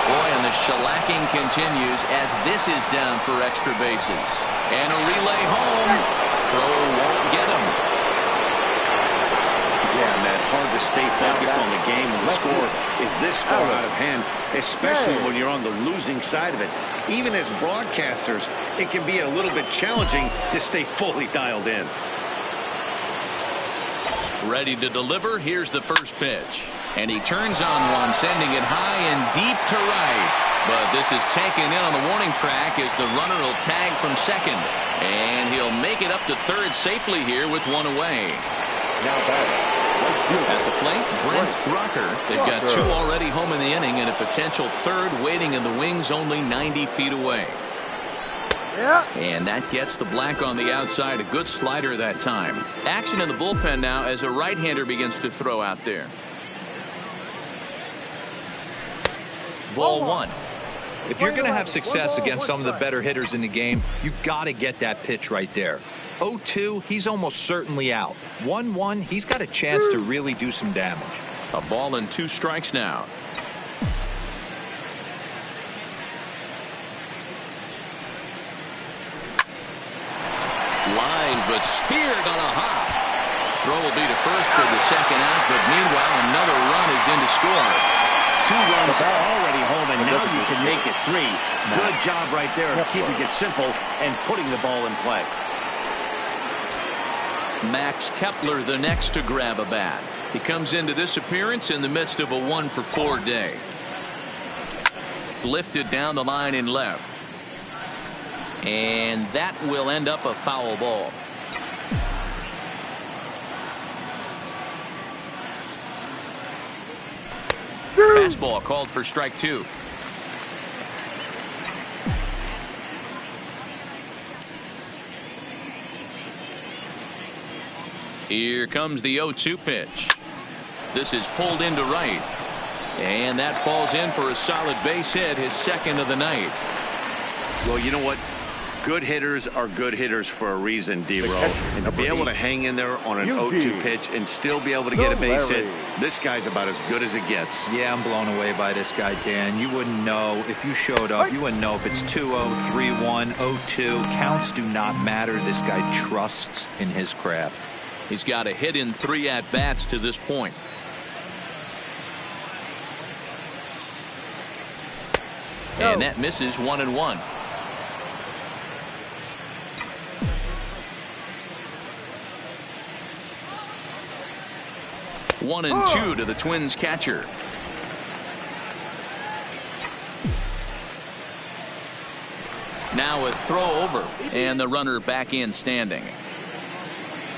Boy, and the shellacking continues as this is down for extra bases. And a relay home. Throw won't get him. Yeah, Matt, hard to stay focused on the game when the score is this far out of hand, especially when you're on the losing side of it. Even as broadcasters, it can be a little bit challenging to stay fully dialed in. Ready to deliver. Here's the first pitch. And he turns on one, sending it high and deep to right. But this is taken in on the warning track as the runner will tag from second. And he'll make it up to third safely here with one away. Now batting. At the plate, Brent Rucker. They've got two already home in the inning and a potential third waiting in the wings only 90 feet away. And that gets the blank on the outside. A good slider that time. Action in the bullpen now as a right-hander begins to throw out there. Ball one. If you're going to have success against some of the better hitters in the game, you've got to get that pitch right there. 0-2, he's almost certainly out. 1-1, he's got a chance to really do some damage. A ball and 2 strikes now. Line, but speared on a hop. Throw will be to first for the second out, but meanwhile another run is in to score. 2 runs already home, and now you can make it 3. Good job right there of keeping it simple and putting the ball in play. Max Kepler the next to grab a bat. He comes into this appearance in the midst of a 1-for-4 day. Lifted down the line in left. And that will end up a foul ball. Fastball called for strike 2. Here comes the 0-2 pitch. This is pulled into right. And that falls in for a solid base hit, his second of the night. Well, you know what? Good hitters are good hitters for a reason, D-Row. And to be able to hang in there on an 0-2 pitch and still be able to get a base hit, this guy's about as good as it gets. Yeah, I'm blown away by this guy, Dan. You wouldn't know if you showed up. You wouldn't know if it's 2-0, 3-1, 0-2. Counts do not matter. This guy trusts in his craft. He's got a hit in 3 at-bats to this point. And that misses 1-1. One and 2 to the Twins catcher. Now a throw over and the runner back in standing.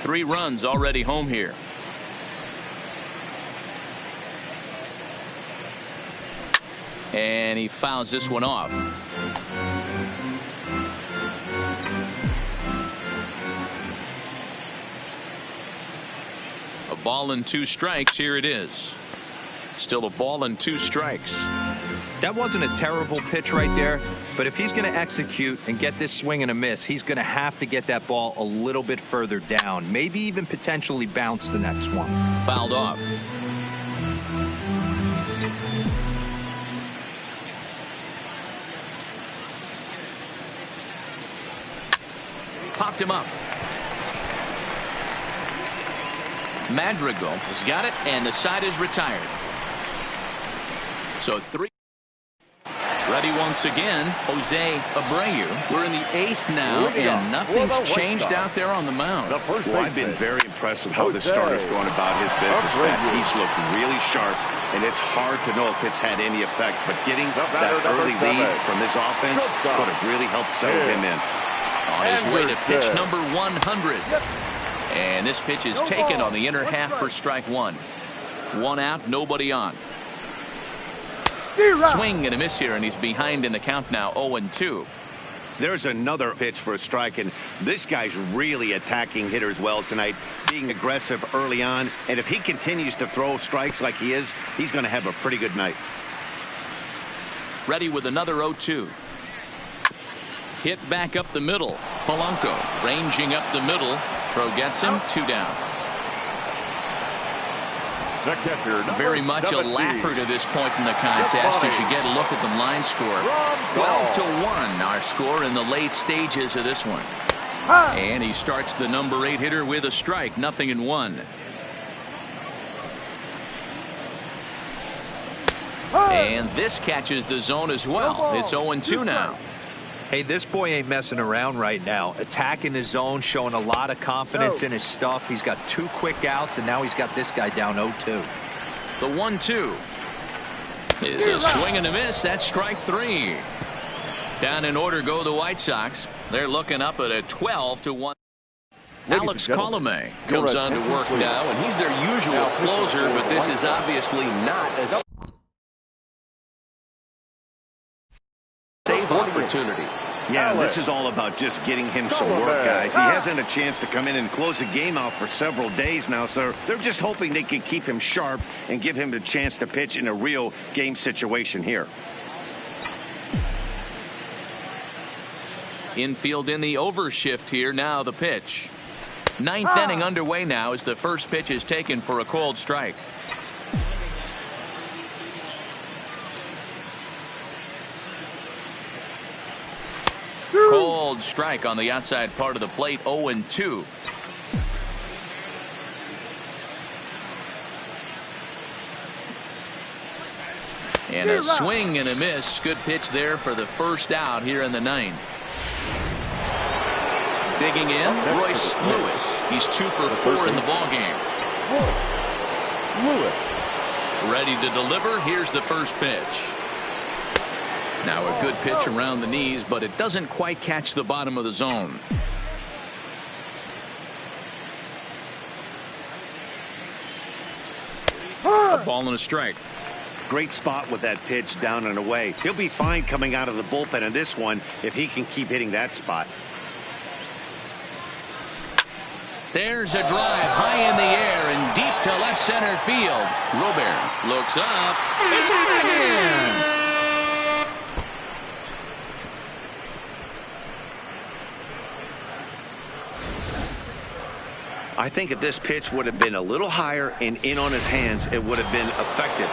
3 runs already home here. And he fouls this one off. A ball and 2 strikes. Here it is. Still a ball and 2 strikes. That wasn't a terrible pitch right there, but if he's going to execute and get this swing and a miss, he's going to have to get that ball a little bit further down, maybe even potentially bounce the next one. Fouled off. Popped him up. Madrigal has got it, and the side is retired. So 3. Ready once again, Jose Abreu. We're in the 8th now, and nothing's changed out there on the mound. Well, I've been very impressed with how the starter's going about his business, Matt. He's looked really sharp, and it's hard to know if it's had any effect. But getting that early lead from this offense could have really helped settle him in. On his way to pitch number 100. And this pitch is taken on the inner half for strike 1. 1 out, nobody on. Swing and a miss here, and he's behind in the count now, 0-2. There's another pitch for a strike, and this guy's really attacking hitters well tonight, being aggressive early on. And if he continues to throw strikes like he is, he's going to have a pretty good night. Ready with another 0-2. Hit back up the middle. Polanco ranging up the middle. Throw gets him. 2 down. The catcher, Very much 17. a laugher to this point in the contest as you get a look at the line score. 12-1 our score in the late stages of this one. And he starts the number 8 hitter with a strike, 0-1. And this catches the zone as well. It's 0-2 now. Hey, this boy ain't messing around right now. Attacking his zone, showing a lot of confidence in his stuff. He's got 2 quick outs, and now he's got this guy down 0-2. The 1-2 is a swing and a miss. That's strike 3. Down in order go the White Sox. They're looking up at a 12-1. Alex Colomé comes on to work now, and he's their usual closer, but this is obviously not a save opportunity. Yeah, this is all about just getting him some work, guys. He hasn't a chance to come in and close the game out for several days now, so they're just hoping they can keep him sharp and give him a chance to pitch in a real game situation here. Infield in the overshift here. Now the pitch. 9th inning underway now as the first pitch is taken for a called strike. Called strike on the outside part of the plate. 0-2. And a swing and a miss. Good pitch there for the first out here in the 9th. Digging in, Royce Lewis. He's 2 for 4 in the ballgame. Lewis. Ready to deliver. Here's the first pitch. Now a good pitch around the knees, but it doesn't quite catch the bottom of the zone. A ball and a strike. Great spot with that pitch down and away. He'll be fine coming out of the bullpen in this one if he can keep hitting that spot. There's a drive high in the air and deep to left center field. Robert looks up. It's out again. I think if this pitch would have been a little higher and in on his hands, it would have been effective.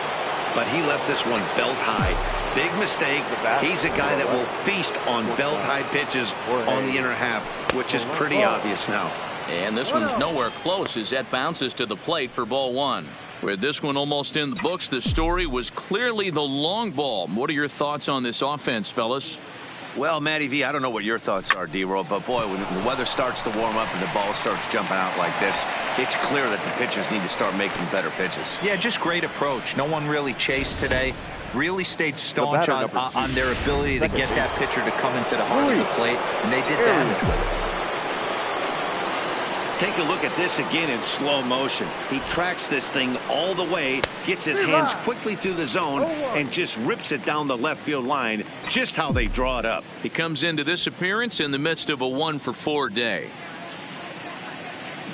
But he left this one belt high. Big mistake. He's a guy that will feast on belt high pitches on the inner half, which is pretty obvious now. And this one's nowhere close as that bounces to the plate for ball 1. With this one almost in the books, the story was clearly the long ball. What are your thoughts on this offense, fellas? Well, Matty V, I don't know what your thoughts are, D-Roll, but boy, when the weather starts to warm up and the ball starts jumping out like this, it's clear that the pitchers need to start making better pitches. Yeah, just great approach. No one really chased today. Really stayed staunch on their ability to get that pitcher to come into the heart of the plate, and they did damage with it. Take a look at this again in slow motion. He tracks this thing all the way, gets his hands quickly through the zone, and just rips it down the left field line, just how they draw it up. He comes into this appearance in the midst of a 1-for-4 day.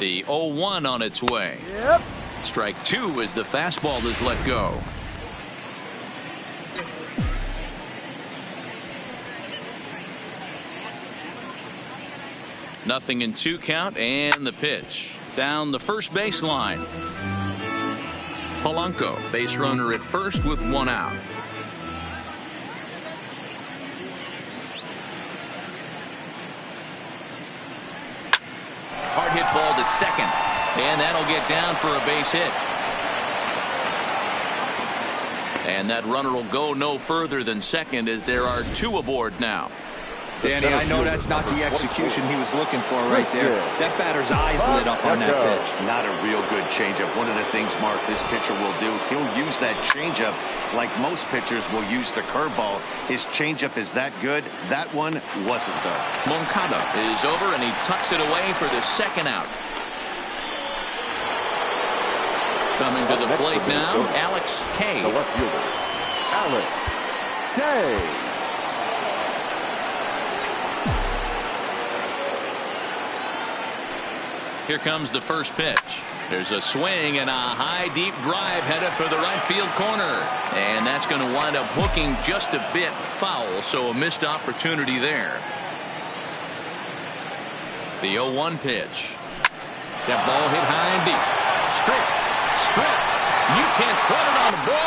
The 0-1 on its way. Strike 2 as the fastball is let go. Nothing in 2 count, and the pitch down the first baseline. Polanco, base runner at first with 1 out. Hard hit ball to second, and that'll get down for a base hit. And that runner will go no further than second as there are 2 aboard now. Danny, I know that's not the execution he was looking for right there. That batter's eyes lit up on that pitch. Not a real good changeup. One of the things, Mark, this pitcher will do, he'll use that changeup like most pitchers will use the curveball. His changeup is that good. That one wasn't, though. Moncada is over, and he tucks it away for the second out. Coming to the plate now, Alex Kay. The left fielder, Alex Kay. Here comes the first pitch. There's a swing and a high deep drive headed for the right field corner. And that's going to wind up hooking just a bit foul, so a missed opportunity there. The 0-1 pitch. That ball hit high and deep. Stripped. You can't put it on the board.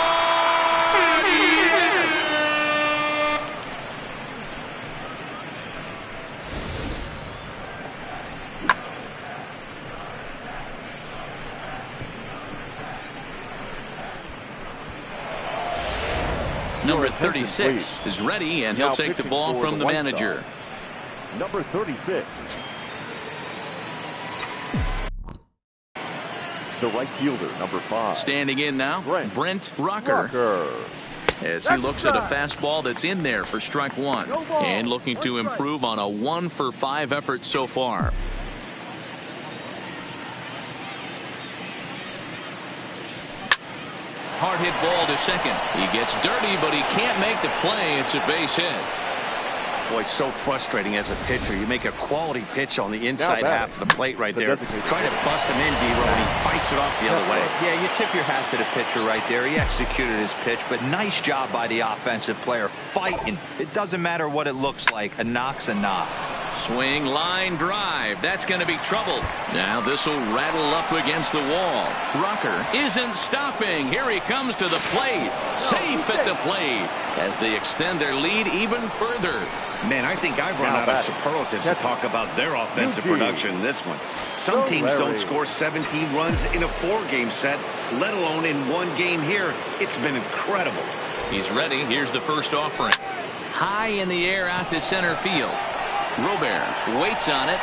Number 36 is ready, and he'll take the ball from the manager. Number 36. The right fielder, number 5. Standing in now, Brent Rocker. As he looks at a fastball that's in there for strike one. And looking to improve on a 1-for-5 effort so far. Hard hit ball to second. He gets dirty, but he can't make the play. It's a base hit. Boy, so frustrating as a pitcher. You make a quality pitch on the inside half of the plate right there. Try to bust him in, D-Row, and he fights it off the other way. Yeah, you tip your hat to the pitcher right there. He executed his pitch, but nice job by the offensive player fighting. It doesn't matter what it looks like. A knock's a knock. Swing, line, drive. That's going to be trouble. Now this will rattle up against the wall. Rocker isn't stopping. Here he comes to the plate. Safe at the plate as they extend their lead even further. Man, I think I've run out of superlatives to talk about their offensive production in this one. Some teams don't score 17 runs in a 4-game set, let alone in one game here. It's been incredible. He's ready. Here's the first offering. High in the air out to center field. Robert waits on it.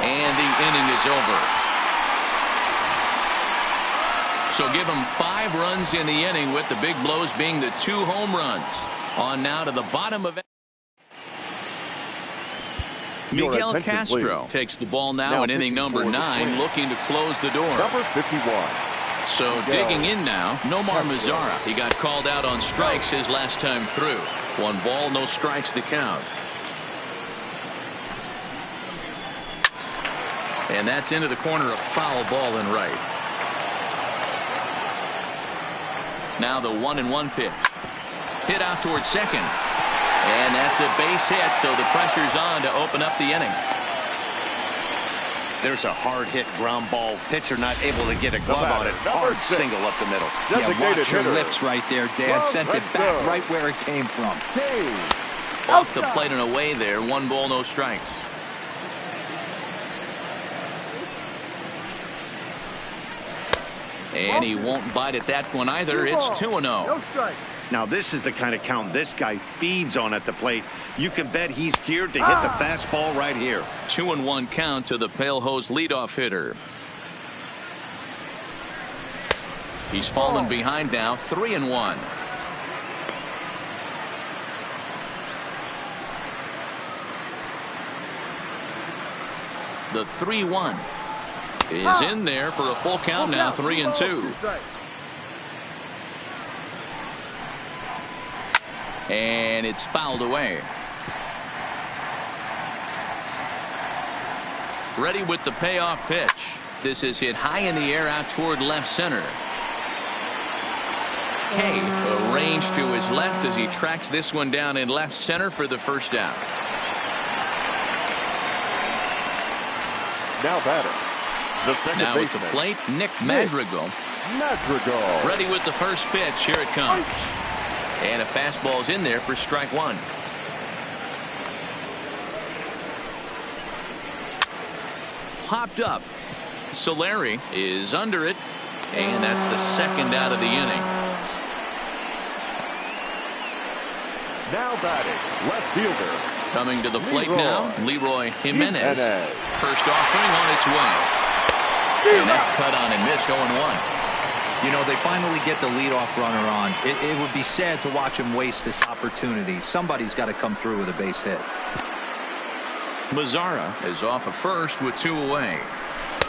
And the inning is over. So give him 5 runs in the inning, with the big blows being the 2 home runs. On now to the bottom of it. Miguel Castro takes the ball now in inning number 9, looking to close the door. Number 51. So digging in now, Nomar Mazara. He got called out on strikes his last time through. 1 ball, no strikes to count. And that's into the corner, a foul ball and right. Now the 1-1 pitch. Hit out towards second. And that's a base hit, so the pressure's on to open up the inning. There's a hard hit ground ball. Pitcher not able to get a glove on it. Hard single up the middle. Yeah, watch your lips right there, Dan. Sent it back right where it came from. Off the plate and away there. 1 ball, no strikes. And he won't bite at that one either. It's 2-0. No strikes. Now this is the kind of count this guy feeds on at the plate. You can bet he's geared to hit the fastball right here. 2-1 count to the Pale Hose leadoff hitter. He's fallen behind now, 3-1. The 3-1 is in there for a full count now, 3-2. And it's fouled away. Ready with the payoff pitch. This is hit high in the air out toward left center. Hay arranged to his left as he tracks this one down in left center for the first out. Now batter. The second now baseman. at the plate, Nick Madrigal. Ready with the first pitch. Here it comes. And a fastball's in there for strike 1. Popped up. Solari is under it. And that's the second out of the inning. Now batting, left fielder. Coming to the plate now, Leroy Jimenez. First offering on its way. And that's cut on and missed, 0-1. You know, they finally get the leadoff runner on. It would be sad to watch him waste this opportunity. Somebody's got to come through with a base hit. Mazara is off of first with 2 away.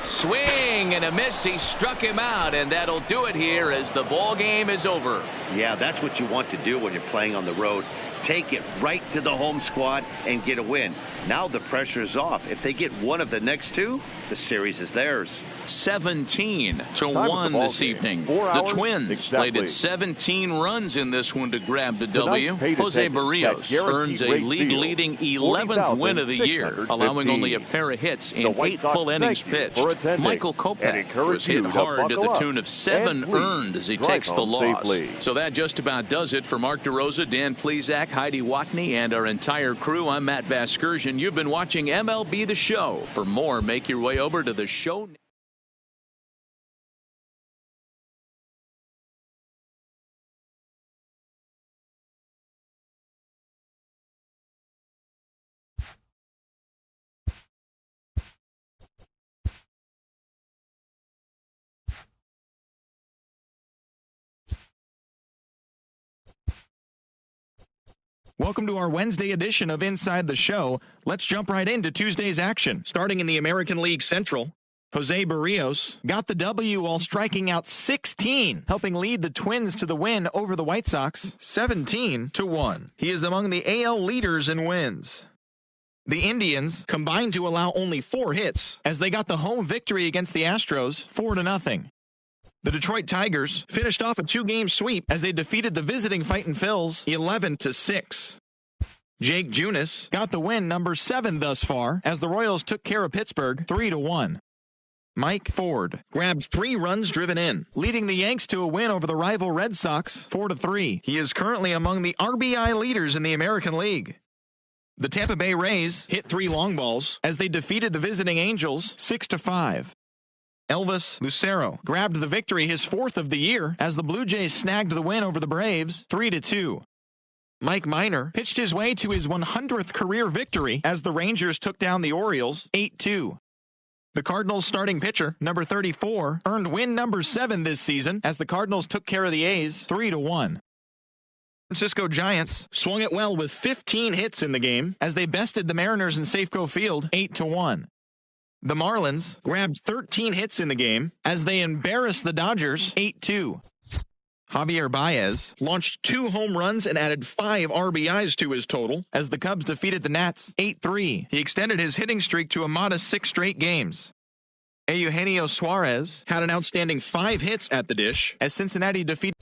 Swing and a miss. He struck him out, and that'll do it here as the ball game is over. Yeah, that's what you want to do when you're playing on the road. Take it right to the home squad and get a win. Now the pressure is off. If they get one of the next two, the series is theirs. 17-1 this evening. The Twins plated 17 runs in this one to grab the W. Jose Barrios earns a league-leading 11th win of the year, allowing only a pair of hits in 8 full innings pitched. Michael Kopech was hit hard to the tune of 7 earned as he takes the loss. So that just about does it for Mark DeRosa, Dan Plesac, Heidi Watney, and our entire crew. I'm Matt Vasgersian. You've been watching MLB The Show. For more, make your way over to the show. Welcome to our Wednesday edition of Inside the Show. Let's jump right into Tuesday's action. Starting in the American League Central, Jose Barrios got the W while striking out 16, helping lead the Twins to the win over the White Sox 17-1. He is among the AL leaders in wins. The Indians combined to allow only 4 hits as they got the home victory against the Astros 4-0. The Detroit Tigers finished off a 2-game sweep as they defeated the visiting Fightin' Phils 11-6. Jake Junis got the win, number 7 thus far, as the Royals took care of Pittsburgh 3-1. Mike Ford grabbed 3 runs driven in, leading the Yanks to a win over the rival Red Sox 4-3. He is currently among the RBI leaders in the American League. The Tampa Bay Rays hit 3 long balls as they defeated the visiting Angels 6-5. Elvis Lucero grabbed the victory, his 4th of the year, as the Blue Jays snagged the win over the Braves 3-2. Mike Minor pitched his way to his 100th career victory as the Rangers took down the Orioles 8-2. The Cardinals starting pitcher, number 34, earned win number 7 this season as the Cardinals took care of the A's 3-1. Francisco Giants swung it well with 15 hits in the game as they bested the Mariners in Safeco Field 8-1. The Marlins grabbed 13 hits in the game as they embarrassed the Dodgers 8-2. Javier Baez launched 2 home runs and added 5 RBIs to his total as the Cubs defeated the Nats 8-3. He extended his hitting streak to a modest 6 straight games. Eugenio Suarez had an outstanding 5 hits at the dish as Cincinnati defeated